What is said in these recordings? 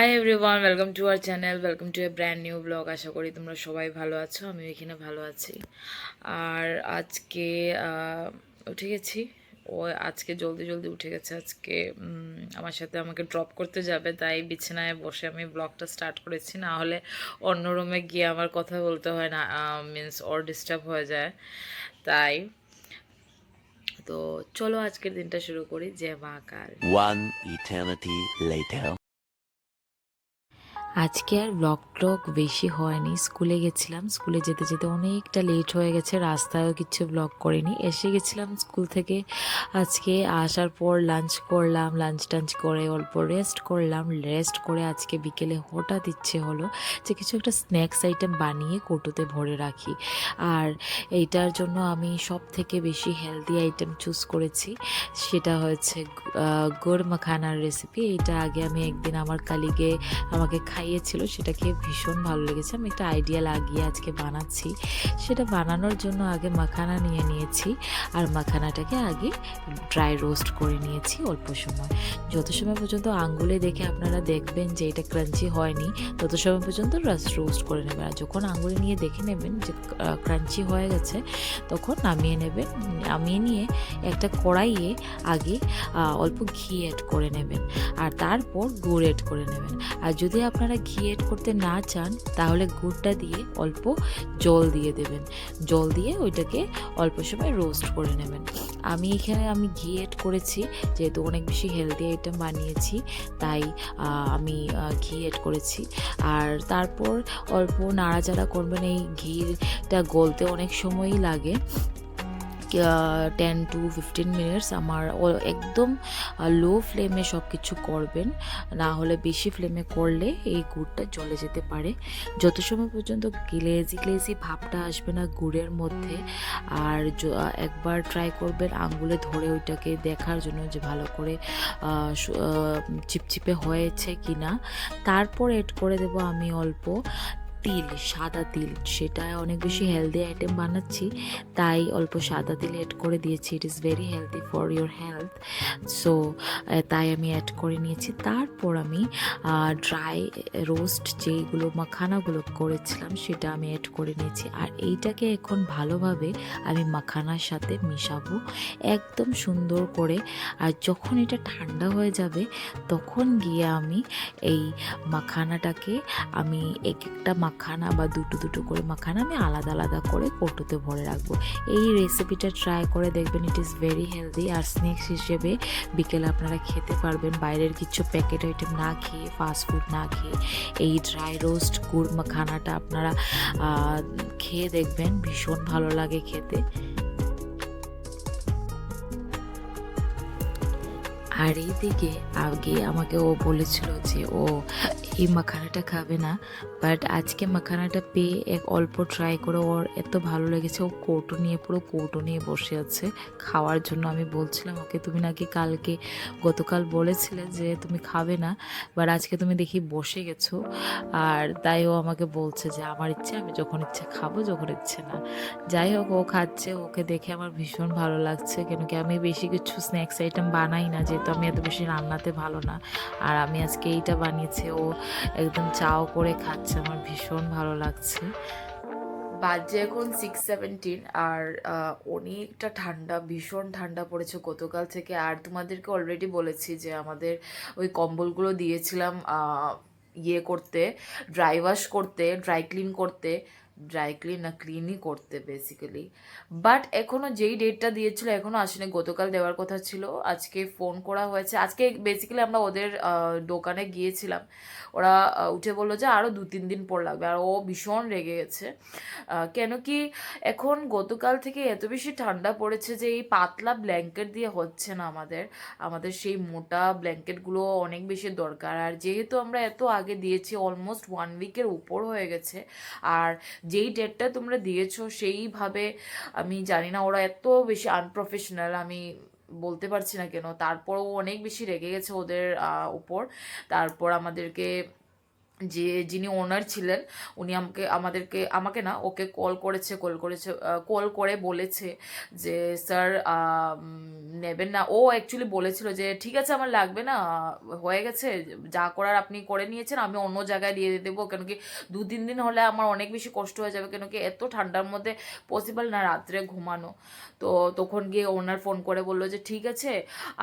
High everyone, welcome to our channel, welcome to a brand new blog. আশা করি তোমরা সবাই ভালো আছো, আমিও এখানে ভালো আছি। আর আজকে উঠে গেছি। ও আজকে জলদি জলদি উঠে গেছে। আজকে আমার সাথে আমাকে ড্রপ করতে যাবে, তাই বিছানায় বসে আমি ব্লগটা স্টার্ট করেছি। না হলে অন্য রুমে গিয়ে আমার কথা বলতে হয়, না মিন্স ওর ডিস্টার্ব হয়ে যায়। তাই তো চলো আজকের দিনটা শুরু করি। যে মা কাল। One eternity later. আজকে আর ব্লগ টক বেশি হয়নি। স্কুলে গেছিলাম, স্কুলে যেতে যেতে অনেকটা লেট হয়ে গেছে, রাস্তায়ও কিছু ব্লগ করিনি। এসে গেছিলাম স্কুল থেকে। আজকে আসার পর লাঞ্চ করলাম, লাঞ্চ টাঞ্চ করে অল্প রেস্ট করলাম। রেস্ট করে আজকে বিকেলে হঠাৎ ইচ্ছে হলো যে কিছু একটা স্ন্যাক্স আইটেম বানিয়ে কৌটোতে ভরে রাখি। আর এইটার জন্য আমি সব থেকে বেশি হেলদি আইটেম চুজ করেছি, সেটা হচ্ছে গুড় মাখানার রেসিপি। এইটা আগে আমি একদিন আমার কালিগে আমাকে খাইয়েছিল, সেটা খেয়ে ভীষণ ভালো লেগেছে। আমি একটা আইডিয়া লাগিয়ে আজকে বানাচ্ছি। সেটা বানানোর জন্য আগে মাখানা নিয়ে নিয়েছি, আর মাখানাটাকে আগে ড্রাই রোস্ট করে নিয়েছি অল্প সময়। যত সময় পর্যন্ত আঙ্গুলে দেখে আপনারা দেখবেন যে এটা ক্রাঞ্চি হয়নি, তত সময় পর্যন্ত রোস্ট করে নেবেন। আর যখন আঙ্গুলে নিয়ে দেখে নেবেন যে ক্রাঞ্চি হয়ে গেছে, তখন নামিয়ে নেবেন। নামিয়ে নিয়ে একটা কড়াইয়ে আগে অল্প ঘি অ্যাড করে নেবেন, আর তারপর গুড় অ্যাড করে নেবেন। আর যদি আপনারা ঘি অ্যাড করতে না চান, তাহলে গুড়টা দিয়ে অল্প জল দিয়ে দেবেন। জল দিয়ে ওইটাকে অল্প সময় রোস্ট করে নেবেন। আমি ঘি অ্যাড করেছি, যেহেতু অনেক বেশি হেলদি আইটেম বানিয়েছি, তাই আমি ঘি অ্যাড করেছি। আর তারপর অল্প নাড়াচাড়া করবেন। এই ঘিটা গলতে অনেক সময়ই লাগে, 10 to 15 মিনিটস। আমার একদম লো ফ্লেমে সব কিছু করবেন, না হলে বেশি ফ্লেমে করলে এই গুড়টা জ্বলে যেতে পারে। যত সময় পর্যন্ত গ্লেজি গ্লেজি ভাবটা আসবে না গুড়ের মধ্যে, আর একবার ট্রাই করবেন আঙ্গুলে ধরে ওইটাকে দেখার জন্য যে ভালো করে চিপচিপে হয়েছে কি না। তারপর এড করে দেব আমি অল্প তিল, সাদা তিল। সেটা অনেক বেশি হেলদি আইটেম বানাচ্ছি, তাই অল্প সাদা তিল অ্যাড করে দিয়েছি। ইট is very healthy for your health. So তাই আমি অ্যাড করে নিয়েছি। তারপর আমি ড্রাই রোস্ট যেইগুলো মাখানাগুলো করেছিলাম, সেটা আমি অ্যাড করে নিয়েছি। আর এইটাকে এখন ভালোভাবে আমি মাখানার সাথে মিশাবো একদম সুন্দর করে। আর যখন এটা ঠান্ডা হয়ে যাবে, তখন গিয়ে আমি এই মাখানাটাকে আমি একটা মাখানা বা দুটো দুটো করে মাখানা আমি আলাদা আলাদা করে কৌটোতে ভরে রাখবো। এই রেসিপিটা ট্রাই করে দেখবেন, ইট ইজ ভেরি হেলদি। আর স্ন্যাক্স হিসেবে বিকেলে আপনারা খেতে পারবেন, বাইরের কিছু প্যাকেট আইটেম না খেয়ে, ফাস্টফুড না খেয়ে। এই ড্রাই রোস্ট গুড় মাখানাটা আপনারা খেয়ে দেখবেন, ভীষণ ভালো লাগে খেতে। আর এইদিকে আগে আমাকে ও বলেছিল যে ও এই মাখানাটা খাবে না, বাট আজকে মাখানাটা পেয়ে অল্প ট্রাই করে ওর এত ভালো লেগেছে, ও পুরো কৌটো নিয়ে বসে আছে খাওয়ার জন্য। আমি বলছিলাম ওকে, তুমি নাকি গতকাল বলেছিলে যে তুমি খাবে না, বাট আজকে তুমি দেখি বসে গেছো। আর তাই ও আমাকে বলছে যে আমার ইচ্ছে, আমি যখন ইচ্ছে খাবো, যখন ইচ্ছে না। যাই হোক, ও খাচ্ছে, ওকে দেখে আমার ভীষণ ভালো লাগছে। কেন কি আমি বেশি কিছু স্ন্যাক্স আইটেম বানাই না, যেহেতু আমি এত বেশি রান্নাতে ভালো না। আর আমি আজকে এইটা বানিয়েছি, ও একদম চাও করে খাচ্ছে, আমার ভীষণ ভালো লাগছে। বাজে এখন 6:17। আর অনেকটা ঠান্ডা, ভীষণ ঠান্ডা পড়েছে গতকাল থেকে। আর তোমাদেরকে অলরেডি বলেছি যে আমাদের ওই কম্বলগুলো দিয়েছিলাম ইয়ে করতে, ড্রাই ওয়াশ করতে, ড্রাই ক্লিন করতে, ড্রাই ক্লিন না ক্লিনই করতে বেসিক্যালি। বাট এখনও যেই ডেটটা দিয়েছিল এখনও আসেনি। গতকাল দেওয়ার কথা ছিল, আজকে ফোন করা হয়েছে। আজকে বেসিক্যালি আমরা ওদের দোকানে গিয়েছিলাম। ওরা উঠে বললো যে আরও 2-3 দিন পর লাগবে। আর ও ভীষণ রেগে গেছে। কেন কি এখন গতকাল থেকে এত বেশি ঠান্ডা পড়েছে যে এই পাতলা ব্ল্যাঙ্কেট দিয়ে হচ্ছে না আমাদের। আমাদের সেই মোটা ব্ল্যাঙ্কেটগুলো অনেক বেশি দরকার। আর যেহেতু আমরা এত আগে দিয়েছি, অলমোস্ট 1 উইকের উপর হয়ে গেছে। আর যেই ডেটটা তোমরা দিয়েছো সেইভাবে আমি জানি না, ওরা এত বেশি আনপ্রফেশনাল, আমি বলতে পারছি না কেন। তারপরও অনেক বেশি রেগে গেছে ওদের উপর। তারপর আমাদেরকে যিনি ওনার ছিলেন উনি আমাকে না ওকে কল করে বলেছে যে স্যার নেবেন না। ও অ্যাকচুয়ালি বলেছিল যে ঠিক আছে আমার লাগবে না, হয়ে গেছে, যা করার আপনি করে নিয়েছেন, আমি অন্য জায়গায় দিয়ে দেবো, কেন কি 2-3 দিন হলে আমার অনেক বেশি কষ্ট হয়ে যাবে, কেন কি এত ঠান্ডার মধ্যে পসিবল না রাত্রে ঘুমানো। তো তখন গিয়ে ওনার ফোন করে বললো যে ঠিক আছে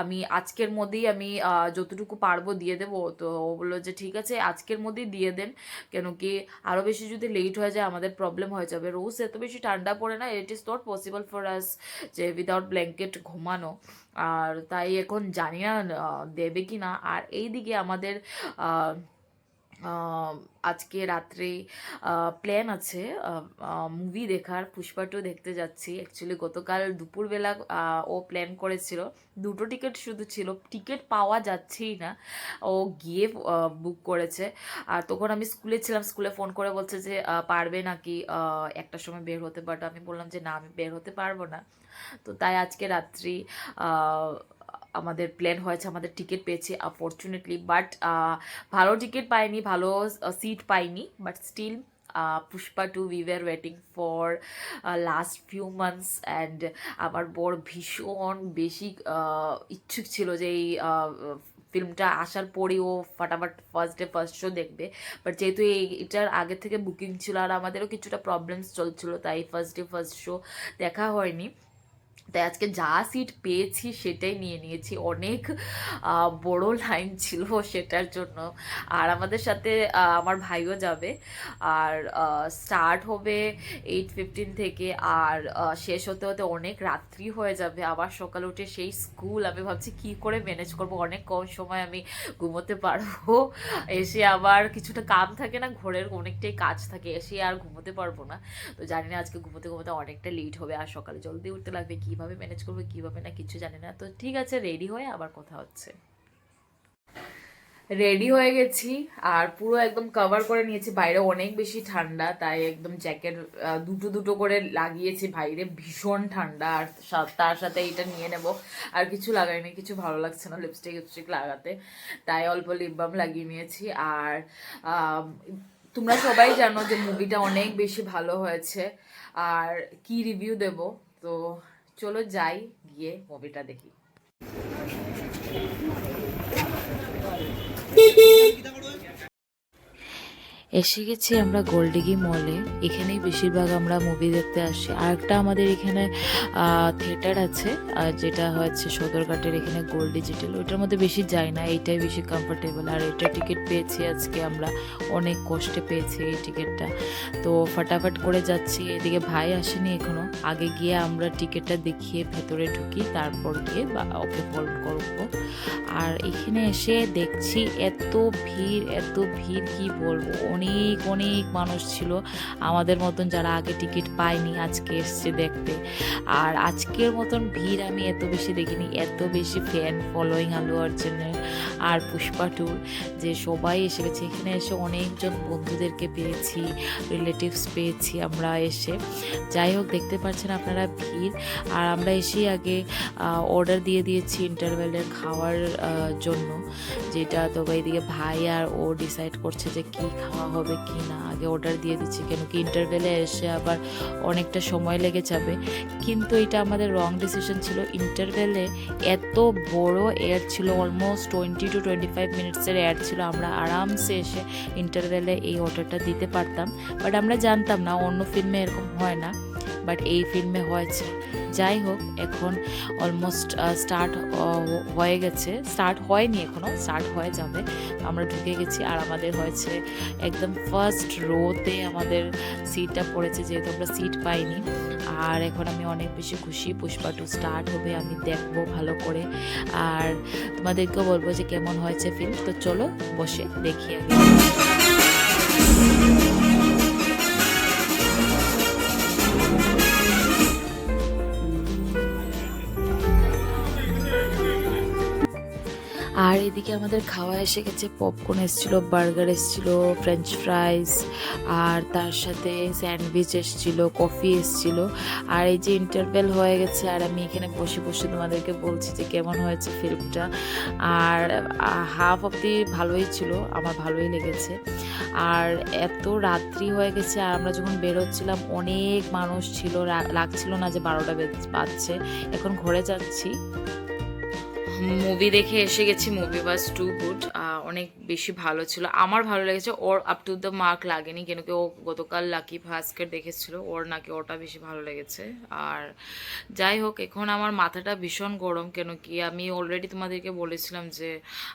আমি আজকের মধ্যেই আমি যতটুকু পারবো দিয়ে দেবো। তো ও বললো যে ঠিক আছে আজকের মধ্যেই দিয়ে দেন, কেন কি আরও বেশি যদি লেট হয়ে যায় আমাদের প্রবলেম হয়ে যাবে। রোজ এত বেশি ঠান্ডা পড়ে না, it is not possible for আস যে উইদাউট ব্ল্যাঙ্কেট ঘুমানো। আর তাই এখন জানি না দেবে কি না। আর এইদিকে আমাদের আহ, আহ, আজকে রাত্রে প্ল্যান আছে মুভি দেখার, পুষ্পা 2 দেখতে যাচ্ছি। অ্যাকচুয়ালি গতকাল দুপুরবেলা ও প্ল্যান করেছিল, 2টো টিকিট শুধু ছিল, টিকিট পাওয়া যাচ্ছেই না, ও গিয়ে বুক করেছে। আর তখন আমি স্কুলে ছিলাম, স্কুলে ফোন করে বলছে যে পারবে নাকি একটার সময় বের হতে, বাট আমি বললাম যে না আমি বের হতে পারবো না। তো তাই আজকে রাত্রি আহ, আমাদের প্ল্যান হয়েছে, আমাদের টিকিট পেয়েছি আনফর্চুনেটলি, বাট ভালো টিকিট পাইনি, ভালো সিট পাইনি, but still Pushpa 2 we were waiting for last few months. And আমার বড় ভীষণ বেশি ইচ্ছুক ছিল যে এই ফিল্মটা আসার পরেই ও ফাটাফাট ফার্স্ট শো দেখবে। বাট যেহেতু এটার আগে থেকে বুকিং ছিল আর আমাদেরও কিছুটা প্রবলেমস চলছিল, তাই ফার্স্ট শো দেখা হয়নি। তাই আজকে যা সিট পেয়েছি সেটাই নিয়ে নিয়েছি, অনেক বড় লাইন ছিল সেটার জন্য। আর আমাদের সাথে আমার ভাইও যাবে। আর স্টার্ট হবে 8:15 থেকে, আর শেষ হতে হতে অনেক রাত্রি হয়ে যাবে, আবার সকালে উঠে সেই স্কুল। আমি ভাবছি কি করে ম্যানেজ করব, অনেক কম সময় আমি ঘুমোতে পারবো, এসে আবার কিছুটা কাম থাকে না, ঘরের অনেকটাই কাজ থাকে, এসে আর ঘুমোতে পারবো না। তো জানি না আজকে ঘুমোতে ঘুমোতে অনেকটা লেট হবে, আর সকালে জলদি উঠতে লাগবে, কীভাবে ম্যানেজ করবো কীভাবে না কিছু জানি না। তো ঠিক আছে, রেডি হয়ে আবার কথা হচ্ছে। রেডি হয়ে গেছি আর পুরো একদম কভার করে নিয়েছি, বাইরে অনেক বেশি ঠান্ডা, তাই একদম জ্যাকেট দুটো করে লাগিয়েছি, বাইরে ভীষণ ঠান্ডা। আর তার সাথে এটা নিয়ে নেব, আর কিছু লাগাইনি, কিছু ভালো লাগছে না লিপস্টিক লাগাতে, তাই অল্প লিপ বাম লাগিয়ে নিয়েছি। আর তোমরা সবাই জানো যে মুভিটা অনেক বেশি ভালো হয়েছে, আর কি রিভিউ দেব। তো চলো যাই, গিয়ে মুভিটা দেখি। এসে গেছি আমরা গোল্ডিগি মলে, এখানেই বেশিরভাগ আমরা মুভি দেখতে আসি। আর একটা আমাদের এখানে থিয়েটার আছে যেটা হচ্ছে সদরঘাটের এখানে গোল্ড ডিজিটাল, ওইটার মধ্যে বেশি যাই না, এইটাই বেশি কমফোর্টেবল। আর এটা টিকিট পেয়েছি আজকে আমরা, অনেক কষ্টে পেয়েছি এই টিকিটটা, তো ফটাফট করে যাচ্ছি। এদিকে ভাই আসেনি এখনো, আগে গিয়ে আমরা টিকিটটা দেখিয়ে ভেতরে ঢুকি, তারপর গিয়ে ওকে ফলো করবো। আর এখানে এসে দেখছি এত ভিড় কি বলবো, অনেক মানুষ ছিল, আমাদের মতন যারা আগে টিকিট পায়নি আজকে এসছে দেখতে। আর আজকের মতন ভিড় আমি এত বেশি দেখিনি, এত বেশি ফ্যান ফলোয়িং আলু অর্জুনের আর পুষ্পা 2 যে সবাই এসে গেছে। এখানে এসে অনেকজন বন্ধুদেরকে পেয়েছি, রিলেটিভস পেয়েছি আমরা এসে। যাই হোক, দেখতে পাচ্ছেন আপনারা ভিড়। আর আমরা এসেই আগে অর্ডার দিয়ে দিয়েছি ইন্টারভেলের খাওয়ার জন্য, যেটা তো এইদিকে ভাই আর ও ডিসাইড করছে যে কি খাওয়া হবে কি না, আগে অর্ডার দিয়ে দিচ্ছি, কেন কি ইন্টারভেলে এসে আবার অনেকটা সময় লেগে যাবে। কিন্তু এটা আমাদের রং ডিসিশন ছিল, ইন্টারভেলে এত বড় এয়ার ছিল, অলমোস্ট 20 to 25 মিনিটসের এয়ার ছিল, আমরা আরামসে এসে ইন্টারভেলে এই অর্ডারটা দিতে পারতাম। বাট আমরা জানতাম না, অন্য ফিল্মে এরকম হয় না, বাট এই ফিল্মে হয়েছে। যাই হোক, এখন অলমোস্ট স্টার্ট হয়ে গেছে, স্টার্ট হয়নি এখনও, স্টার্ট হয়ে যাবে। আমরা ঢুকে গেছি আর আমাদের হয়েছে একদম ফার্স্ট রোতে আমাদের সিটটা পড়েছে, যেহেতু আমরা সিট পাইনি। আর এখন আমি অনেক বেশি খুশি, পুষ্পা 2 স্টার্ট হবে, আমি দেখবো ভালো করে, আর তোমাদেরকেও বলবো যে কেমন হয়েছে ফিল্ম। তো চলো বসে দেখি আগে। আর এদিকে আমাদের খাওয়া এসে গেছে, পপকর্ন এসেছিলো, বার্গার এসেছিলো, ফ্রেঞ্চ ফ্রাইস, আর তার সাথে স্যান্ডউইচ এসেছিলো, কফি এসেছিলো। আর এই যে ইন্টারভেল হয়ে গেছে আর আমি এখানে বসে বসে তোমাদেরকে বলছি যে কেমন হয়েছে ফিল্মটা। আর হাফ অবধি ভালোই ছিল, আমার ভালোই লেগেছে। আর এত রাত্রি হয়ে গেছে আর আমরা যখন বেরোচ্ছিলাম অনেক মানুষ ছিল, লাগছিল না যে 12টা বাজছে। এখন ঘরে যাচ্ছি। মুভি দেখে এসে গেছি। মুভি ওয়াজ টু গুড, অনেক বেশি ভালো ছিল, আমার ভালো লেগেছে। ওর আপ টু দ্য মার্ক লাগেনি, কেন কি ও গতকাল লাকি ভাস্কর দেখেছিল, ওর নাকি ওটা বেশি ভালো লেগেছে। আর যাই হোক, এখন আমার মাথাটা ভীষণ গরম, কেন কি আমি অলরেডি তোমাদেরকে বলেছিলাম যে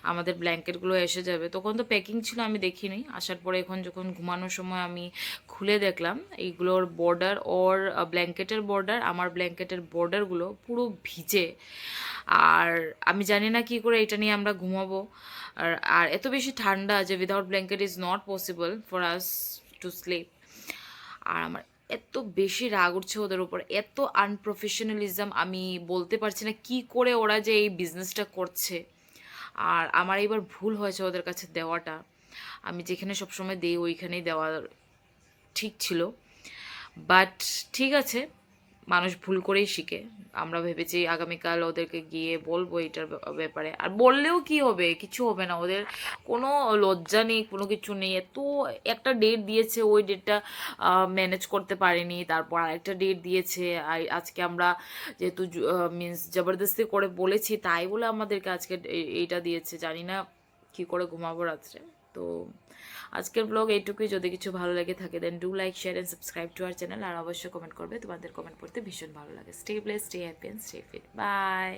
আমাদের ব্ল্যাঙ্কেটগুলো এসে যাবে, তখন তো প্যাকিং ছিল, আমি দেখিনি। আসার পরে এখন যখন ঘুমানোর সময় আমি খুলে দেখলাম এইগুলোর বর্ডার, ওর ব্ল্যাঙ্কেটের বর্ডার, আমার ব্ল্যাঙ্কেটের বর্ডারগুলো পুরো ভিজে। আর আমি জানি না কি করে এটা নিয়ে আমরা ঘুমাবো। আর আর এত বেশি ঠান্ডা যে without blanket is not possible for us to sleep. আর আমার এত বেশি রাগ উঠছে ওদের উপর, এত আনপ্রফেশনালিজম, আমি বলতে পারছি না কি করে ওরা যে এই বিজনেসটা করছে। আর আমার এবার ভুল হয়েছে ওদের কাছে দেওয়াটা, আমি যেখানে সবসময় দিই ওইখানেই দেওয়া ঠিক ছিল। বাট ঠিক আছে, মানুষ ভুল করেই শিখে। আমরা ভেবেছি আগামীকাল ওদেরকে গিয়ে বলবো এটার ব্যাপারে। আর বললেও কি হবে, কিছু হবে না, ওদের কোনো লজ্জা নেই, কোনো কিছু নেই। এত একটা ডেট দিয়েছে, ওই ডেটটা ম্যানেজ করতে পারেনি, তারপর আরেকটা ডেট দিয়েছে। আজকে আমরা যেহেতু মিন্স জবরদস্তি করে বলেছি, তাই বলে আমাদেরকে আজকে এইটা দিয়েছে। জানি না কি করে ঘুমাবো রাত্রে। তো আজকের ব্লগ এইটুকুই। যদি কিছু ভালো লেগে থাকে then do like, share and subscribe to our channel. আর অবশ্যই কমেন্ট করবে, তোমাদের কমেন্ট পড়তে ভীষণ ভালো লাগে। Stay blessed, stay happy and stay fit. By.